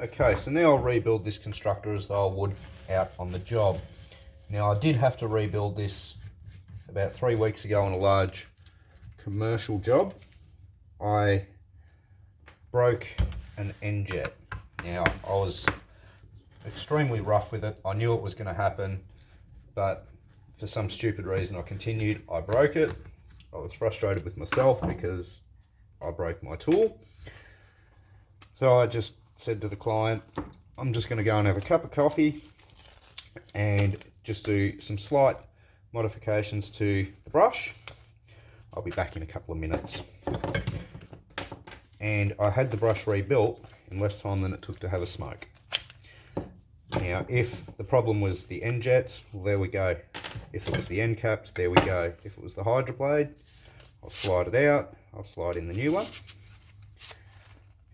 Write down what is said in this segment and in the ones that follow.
Okay, so now I'll rebuild this constructor as though I would out on the job. Now I did have to rebuild this about 3 weeks ago on a large commercial job. I broke an end jet. Now I was extremely rough with it. I knew it was going to happen, but for some stupid reason I continued. I broke it. I was frustrated with myself because I broke my tool. So I just said to the client, I'm just going to go and have a cup of coffee and just do some slight modifications to the brush. I'll be back in a couple of minutes. And I had the brush rebuilt in less time than it took to have a smoke. Now, if the problem was the end jets, well, there we go. If it was the end caps, there we go. If it was the hydro blade, I'll slide it out, I'll slide in the new one.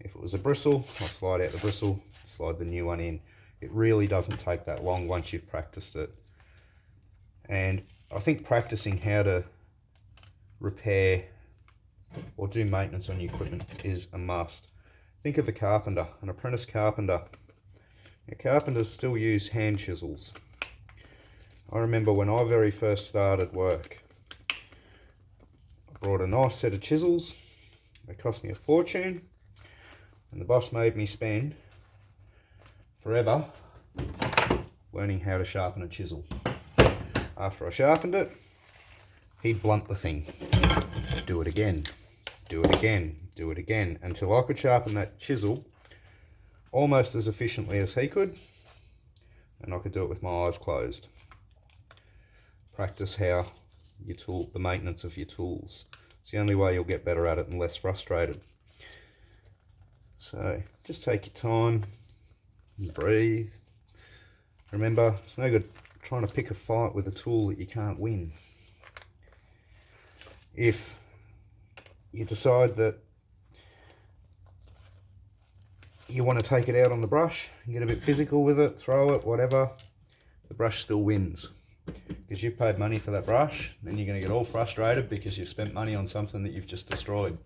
If it was a bristle, I'll slide out the bristle, slide the new one in. It really doesn't take that long once you've practiced it. And I think practicing how to repair or do maintenance on your equipment is a must. Think of a carpenter, an apprentice carpenter. Now, carpenters still use hand chisels. I remember when I very first started work, I brought a nice set of chisels. They cost me a fortune, and the boss made me spend forever learning how to sharpen a chisel. After I sharpened it, he'd blunt the thing. Do it again, do it again, do it again, until I could sharpen that chisel almost as efficiently as he could, and I could do it with my eyes closed. Practice how the maintenance of your tools. It's the only way you'll get better at it and less frustrated. So just take your time and breathe. Remember, it's no good trying to pick a fight with a tool that you can't win. If you decide that you want to take it out on the brush and get a bit physical with it, throw it, whatever, the brush still wins. Because you've paid money for that brush, then you're going to get all frustrated because you've spent money on something that you've just destroyed.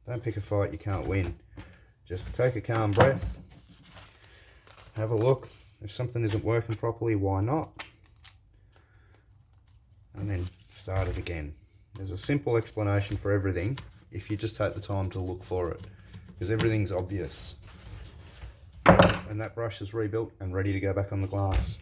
Don't pick a fight you can't win. Just take a calm breath, have a look. If something isn't working properly, why not? And then start it again. There's a simple explanation for everything if you just take the time to look for it, because everything's obvious. And that brush is rebuilt and ready to go back on the glass.